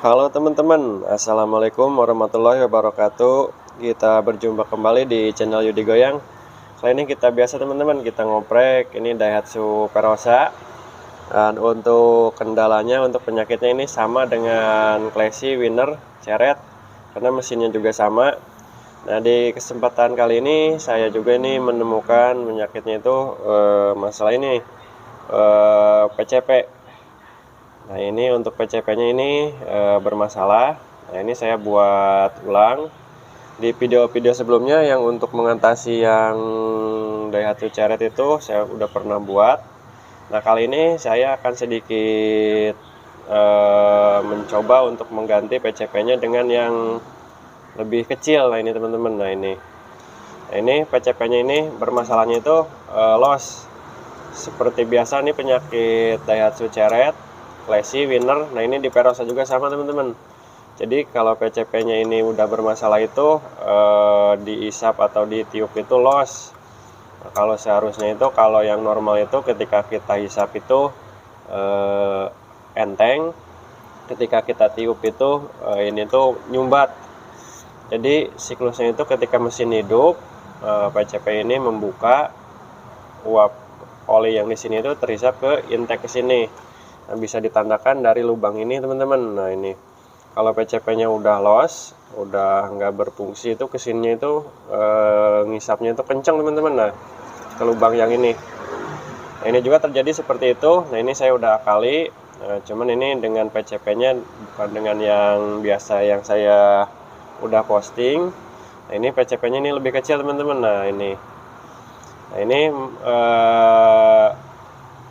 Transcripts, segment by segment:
Halo teman-teman, Assalamualaikum warahmatullahi wabarakatuh. Kita berjumpa kembali di channel Yudi Goyang. Kali ini kita biasa teman-teman, kita ngoprek. Ini Daihatsu Verosa. Dan untuk kendalanya, untuk penyakitnya ini sama dengan Classy, Winner, Ceret, karena mesinnya juga sama. Nah, di kesempatan kali ini saya juga ini menemukan penyakitnya itu masalah ini, PCP. Nah, ini untuk PCP-nya ini bermasalah. Nah, ini saya buat ulang. Di video-video sebelumnya yang untuk mengatasi yang Daihatsu Ceret itu saya udah pernah buat. Nah, kali ini saya akan sedikit mencoba untuk mengganti PCP-nya dengan yang lebih kecil. Nah, ini teman-teman. Nah, ini PCP-nya ini bermasalahnya itu loss. Seperti biasa nih penyakit Daihatsu Ceret, Classy, Winner. Nah, ini di Verosa juga sama teman-teman. Jadi kalau PCP-nya ini udah bermasalah itu diisap atau ditiup itu loss. Nah, kalau seharusnya itu kalau yang normal itu ketika kita hisap itu enteng, ketika kita tiup itu ini tuh nyumbat. Jadi siklusnya itu ketika mesin hidup, PCP ini membuka, uap oli yang di sini itu terhisap ke intake ke sini. Nah, bisa ditandakan dari lubang ini teman-teman. Nah, ini kalau PCP-nya udah loss, udah nggak berfungsi, itu kesininya itu ngisapnya itu kencang teman-teman. Nah, ke lubang yang ini. Nah, ini juga terjadi seperti itu. Nah, ini saya udah akali. Nah, cuman ini dengan PCP-nya bukan dengan yang biasa yang saya udah posting. Nah, ini PCP-nya ini lebih kecil teman-teman. Nah, ini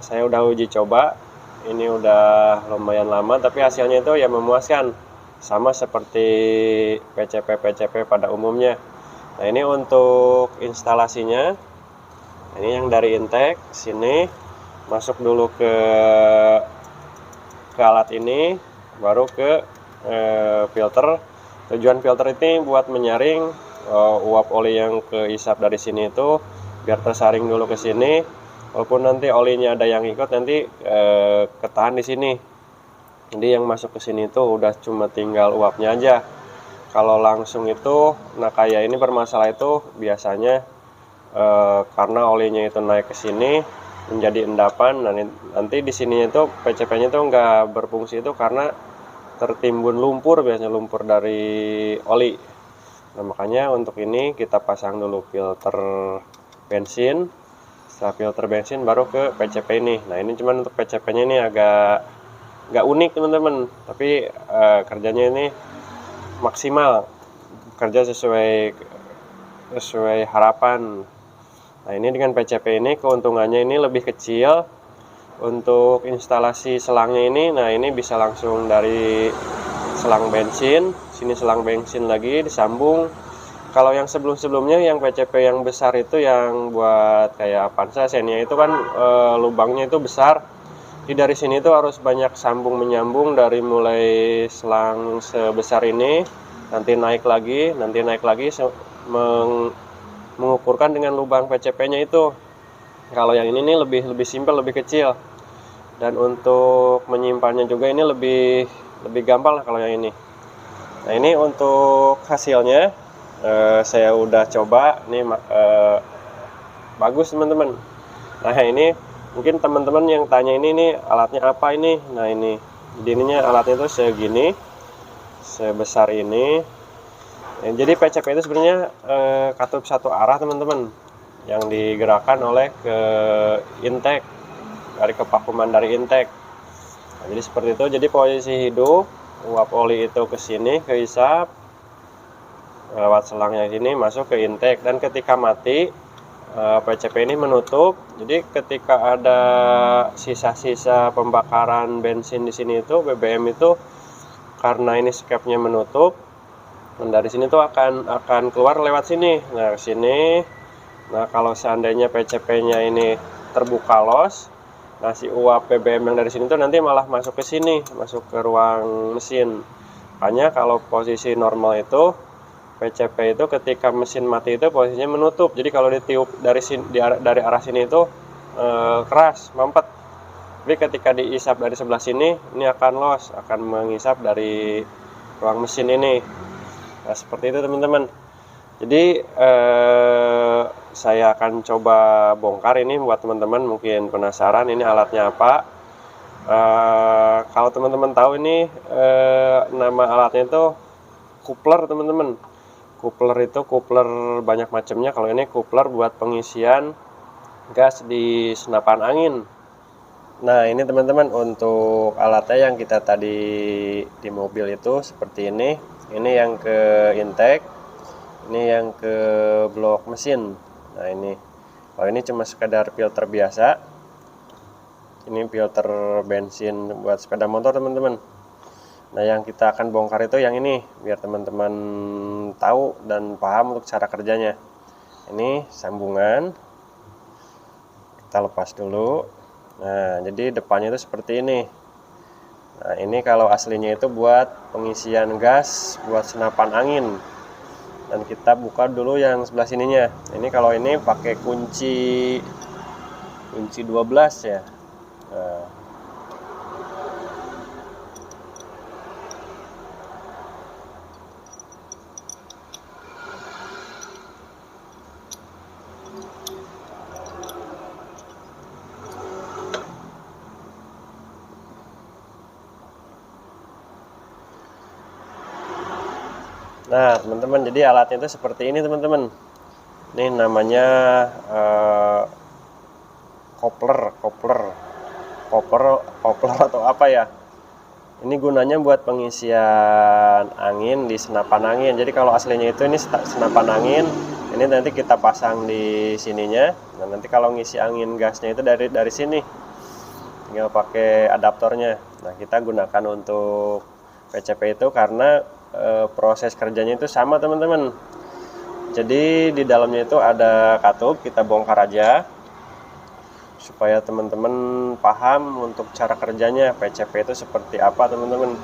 saya udah uji coba. Ini udah lumayan lama, tapi hasilnya itu ya memuaskan, sama seperti PCP pada umumnya. Nah, ini untuk instalasinya. Ini yang dari intake sini masuk dulu ke alat ini, baru ke filter. Tujuan filter ini buat menyaring uap oli yang keisap dari sini itu biar tersaring dulu ke sini. Walaupun nanti olinya ada yang ikut, nanti ketahan di sini. Jadi yang masuk ke sini itu udah cuma tinggal uapnya aja. Kalau langsung itu, nah kayak ini bermasalah itu biasanya karena olinya itu naik ke sini menjadi endapan. Nah, nanti di sini itu PCP-nya itu nggak berfungsi itu karena tertimbun lumpur, biasanya lumpur dari oli. Nah, makanya untuk ini kita pasang dulu filter bensin. Setelah filter bensin baru ke PCP ini. Nah, ini cuman untuk PCP-nya ini agak nggak unik teman-teman, tapi kerjanya ini maksimal, kerja sesuai harapan. Nah, ini dengan PCP ini keuntungannya ini lebih kecil. Untuk instalasi selangnya ini, nah ini bisa langsung dari selang bensin, sini selang bensin lagi disambung. Kalau yang sebelum-sebelumnya yang PCP yang besar itu yang buat kayak Avanza, Xenia itu kan lubangnya itu besar. Jadi dari sini tuh harus banyak sambung menyambung dari mulai selang sebesar ini, nanti naik lagi, mengukurkan dengan lubang PCP-nya itu. Kalau yang ini nih lebih simpel, lebih kecil. Dan untuk menyimpannya juga ini lebih gampang lah kalau yang ini. Nah, ini untuk hasilnya. Saya udah coba nih, bagus teman-teman. Nah, ini mungkin teman-teman yang tanya ini nih alatnya apa ini. Nah, ini jadi ininya alatnya itu segini, sebesar ini. Jadi PCP itu sebenarnya katup satu arah teman-teman, yang digerakkan oleh ke intake, dari kevakuman dari intake. Nah, jadi seperti itu. Jadi posisi hidup uap oli itu ke sini, kehisap lewat selangnya ini masuk ke intake, dan ketika mati PCP ini menutup. Jadi ketika ada sisa-sisa pembakaran bensin di sini itu, BBM itu, karena ini skepnya menutup, dan dari sini tuh akan keluar lewat sini. Nah, ke sini. Nah, kalau seandainya PCP-nya ini terbuka loss, nah si uap BBM yang dari sini tuh nanti malah masuk ke sini, masuk ke ruang mesin. Makanya kalau posisi normal itu PCP itu ketika mesin mati itu posisinya menutup. Jadi kalau ditiup dari arah sini itu keras, mampet. Tapi ketika diisap dari sebelah sini, ini akan loss, akan mengisap dari ruang mesin ini. Nah, seperti itu teman-teman. Jadi saya akan coba bongkar ini buat teman-teman, mungkin penasaran ini alatnya apa. Kalau teman-teman tahu ini nama alatnya itu coupler teman-teman. Coupler itu coupler banyak macamnya. Kalau ini coupler buat pengisian gas di senapan angin. Nah ini teman-teman untuk alatnya yang kita tadi di mobil itu seperti ini. Ini yang ke intake, ini yang ke blok mesin. Nah ini, kalau ini cuma sekedar filter biasa. Ini filter bensin buat sepeda motor teman-teman. Nah yang kita akan bongkar itu yang ini, biar teman-teman tahu dan paham untuk cara kerjanya. Ini sambungan, kita lepas dulu. Nah jadi depannya itu seperti ini. Nah ini kalau aslinya itu buat pengisian gas buat senapan angin. Dan kita buka dulu yang sebelah sininya. Ini kalau ini pakai kunci 12 ya. Nah teman-teman, jadi alatnya itu seperti ini teman-teman. Ini namanya coupler atau apa ya. Ini gunanya buat pengisian angin di senapan angin. Jadi kalau aslinya itu ini senapan angin, ini nanti kita pasang di sininya. Nah nanti kalau ngisi angin gasnya itu dari sini, tinggal pakai adaptornya. Nah kita gunakan untuk PCP itu karena proses kerjanya itu sama teman-teman. Jadi di dalamnya itu ada katup, kita bongkar aja supaya teman-teman paham untuk cara kerjanya PCP itu seperti apa teman-teman.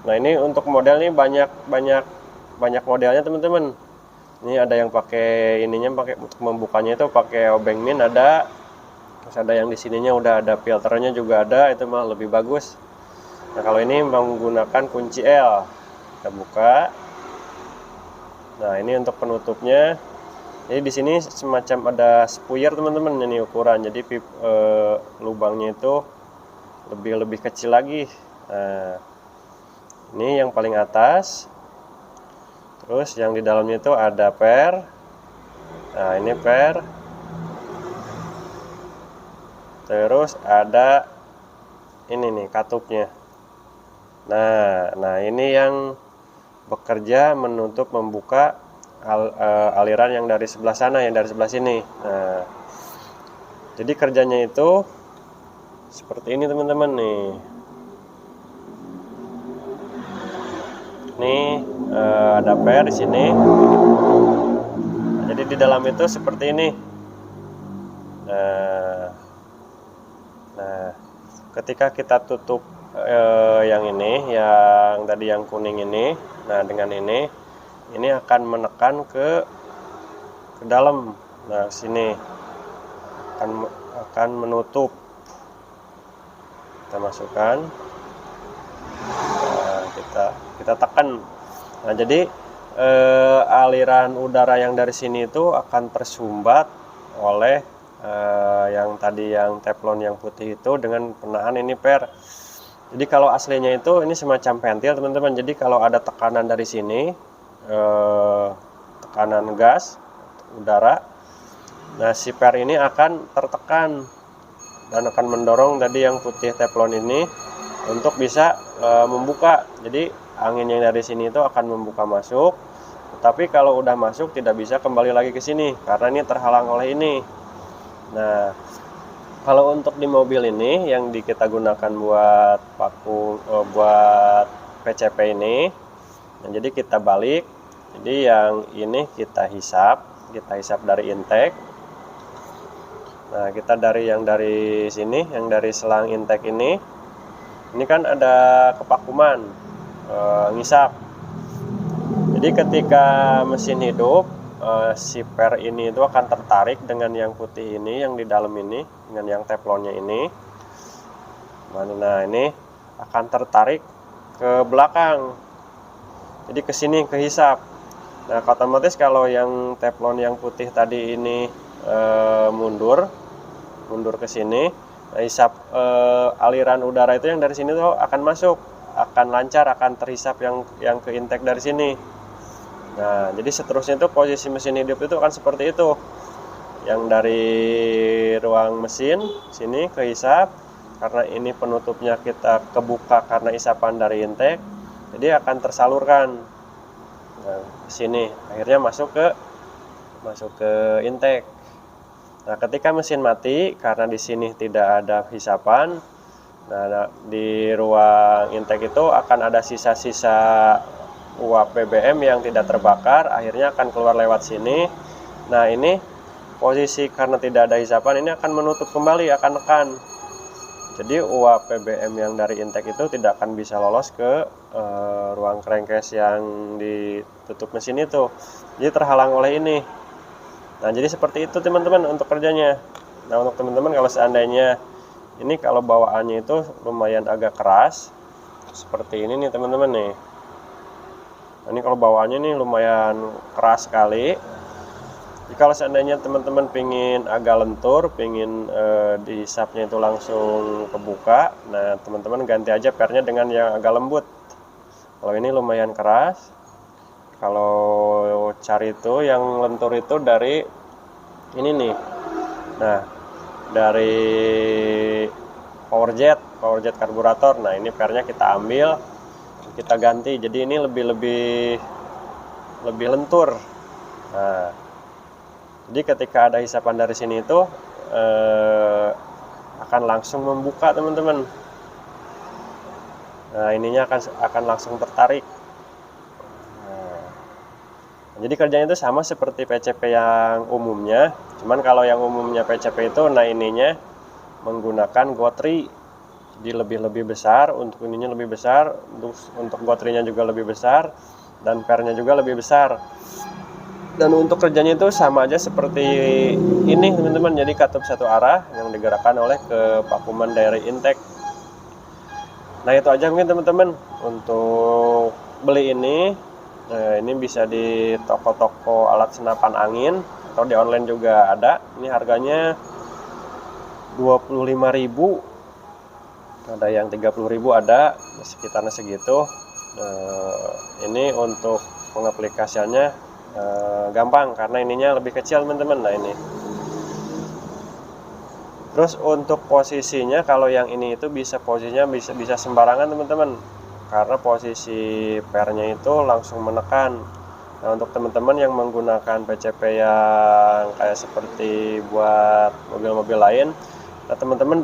Nah ini untuk model ini banyak modelnya teman-teman. Ini ada yang pakai ininya, pakai untuk membukanya itu pakai obeng min ada. Terus ada yang di sininya udah ada filternya juga ada, itu mah lebih bagus. Nah kalau ini menggunakan kunci L, kita buka. Nah ini untuk penutupnya. Jadi di sini semacam ada spuyer teman-teman, ini ukuran. Jadi lubangnya itu lebih kecil lagi. Nah, ini yang paling atas. Terus yang di dalamnya itu ada per. Nah ini per. Terus ada ini nih katupnya. Nah ini yang bekerja menutup membuka aliran yang dari sebelah sana, yang dari sebelah sini. Nah, jadi kerjanya itu seperti ini teman-teman nih. Ini ada per di sini. Nah, jadi di dalam itu seperti ini. Nah, ketika kita tutup yang ini, yang tadi yang kuning ini, nah dengan ini akan menekan ke dalam. Nah sini akan menutup. Kita masukkan. Nah, kita tekan. Nah jadi aliran udara yang dari sini itu akan tersumbat oleh yang tadi yang teflon yang putih itu dengan penahan ini per. Jadi kalau aslinya itu ini semacam ventil teman-teman. Jadi kalau ada tekanan dari sini, tekanan gas udara, nah si per ini akan tertekan dan akan mendorong tadi yang putih teflon ini untuk bisa membuka. Jadi angin yang dari sini itu akan membuka masuk, tetapi kalau udah masuk tidak bisa kembali lagi ke sini karena ini terhalang oleh ini. Nah kalau untuk di mobil ini yang kita gunakan buat buat PCP ini, nah jadi kita balik. Jadi yang ini kita hisap dari intake. Nah kita dari sini, yang dari selang intake ini kan ada kepakuman ngisap. Jadi ketika mesin hidup, si per ini itu akan tertarik dengan yang putih ini, yang di dalam ini, dengan yang teflonnya ini. Nah, ini akan tertarik ke belakang, jadi ke sini, ke hisap. Nah, otomatis kalau yang teflon yang putih tadi ini mundur ke sini, nah, hisap aliran udara itu yang dari sini tuh akan masuk, akan lancar, akan terhisap yang ke intake dari sini. Nah, jadi seterusnya itu posisi mesin hidup itu akan seperti itu. Yang dari ruang mesin sini ke hisap, karena ini penutupnya kita kebuka karena isapan dari intake, jadi akan tersalurkan. Nah, sini akhirnya masuk ke intake. Nah, ketika mesin mati karena di sini tidak ada hisapan, nah di ruang intake itu akan ada sisa-sisa uap BBM yang tidak terbakar, akhirnya akan keluar lewat sini. Nah, ini posisi karena tidak ada hisapan ini akan menutup kembali, akan nekan. Jadi uap BBM yang dari intake itu tidak akan bisa lolos ke ruang crankcase yang ditutup mesin itu. Jadi terhalang oleh ini. Nah, jadi seperti itu teman-teman untuk kerjanya. Nah, untuk teman-teman kalau seandainya ini kalau bawaannya itu lumayan agak keras, seperti ini nih teman-teman nih. Nah, ini kalau bawaannya nih lumayan keras sekali. Jadi kalau seandainya teman-teman pingin agak lentur, pingin dihisapnya itu langsung kebuka, nah teman-teman ganti aja pernya dengan yang agak lembut. Kalau ini lumayan keras, kalau cari itu yang lentur itu dari ini nih. Nah, dari power jet karburator. Nah, ini pernya kita ambil, kita ganti, jadi ini lebih lentur. Nah, jadi ketika ada hisapan dari sini itu akan langsung membuka teman-teman. Nah, ininya akan langsung tertarik. Nah, jadi kerjanya itu sama seperti PCP yang umumnya, cuman kalau yang umumnya PCP itu, nah ininya menggunakan gotri. Jadi lebih besar, untuk ininya lebih besar, untuk gotrinya juga lebih besar, dan pernya juga lebih besar. Dan untuk kerjanya itu sama aja seperti ini teman-teman, jadi katup satu arah yang digerakkan oleh kevakuman dari intake. Nah, itu aja mungkin teman-teman untuk beli ini. Nah, ini bisa di toko-toko alat senapan angin atau di online juga ada. Ini harganya 25.000. Ada yang 30.000, ada sekitarnya segitu. Ini untuk pengaplikasiannya gampang karena ininya lebih kecil teman-teman. Nah, ini terus untuk posisinya, kalau yang ini itu posisinya bisa sembarangan teman-teman, karena posisi pernya itu langsung menekan. Nah, untuk teman-teman yang menggunakan PCP yang kayak seperti buat mobil-mobil lain, nah teman-teman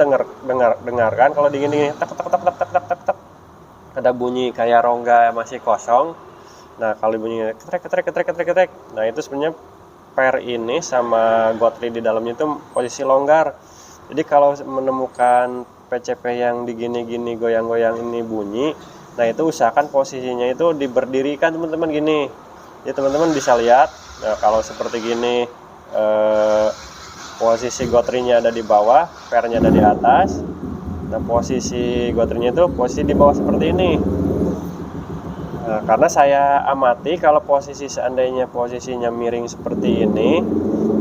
dengarkan kalau digini tak tak tak tak tak tak tak tak, ada bunyi kayak rongga masih kosong. Nah, kalau bunyi ketrek, nah itu sebenarnya per ini sama gotri di dalamnya itu posisi longgar. Jadi kalau menemukan PCP yang digini-gini goyang-goyang ini bunyi, nah itu usahakan posisinya itu diberdirikan teman-teman gini. Jadi teman-teman bisa lihat, nah kalau seperti gini posisi gotrinya ada di bawah, pernya ada di atas. Nah, posisi gotrinya itu posisi di bawah seperti ini. Nah, karena saya amati kalau seandainya posisinya miring seperti ini,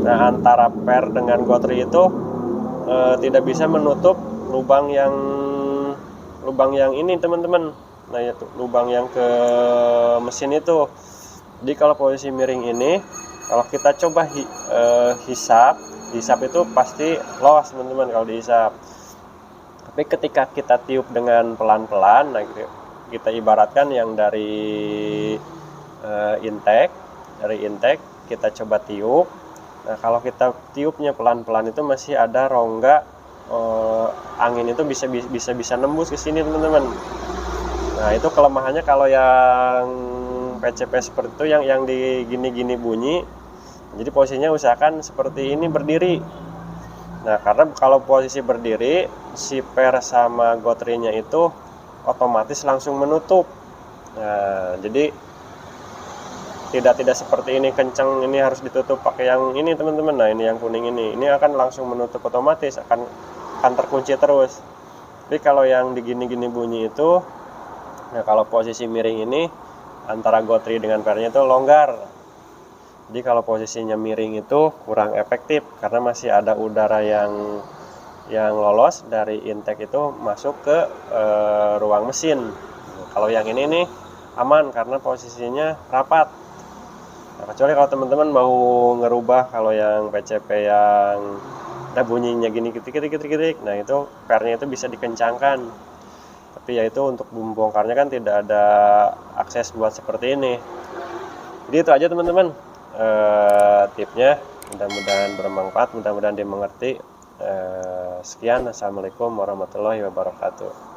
nah antara per dengan gotri itu tidak bisa menutup lubang yang ini teman-teman. Nah, itu lubang yang ke mesin itu. Jadi kalau posisi miring ini, kalau kita coba hisap itu pasti los teman-teman kalau dihisap. Tapi ketika kita tiup dengan pelan-pelan, nah kita ibaratkan yang dari intake kita coba tiup. Nah, kalau kita tiupnya pelan-pelan itu masih ada rongga angin itu bisa nembus ke sini teman-teman. Nah, itu kelemahannya kalau yang PCP seperti itu yang di gini-gini bunyi. Jadi posisinya usahakan seperti ini berdiri. Nah, karena kalau posisi berdiri, si per sama gotrinya itu otomatis langsung menutup. Nah, jadi tidak seperti ini kencang, ini harus ditutup pakai yang ini teman-teman. Nah ini yang kuning ini akan langsung menutup otomatis, akan terkunci terus. Tapi kalau yang digini-gini bunyi itu, nah kalau posisi miring ini antara gotri dengan pernya itu longgar. Jadi kalau posisinya miring itu kurang efektif karena masih ada udara yang lolos dari intake itu masuk ke ruang mesin. Kalau yang ini nih aman karena posisinya rapat. Nah, kecuali kalau teman-teman mau ngerubah kalau yang PCP yang ada bunyinya gini ketik-ketik, nah itu pernya itu bisa dikencangkan. Tapi ya itu untuk membongkarnya kan tidak ada akses buat seperti ini. Jadi itu aja teman-teman tipnya. Mudah-mudahan bermanfaat, mudah-mudahan dimengerti. Sekian, assalamualaikum warahmatullahi wabarakatuh.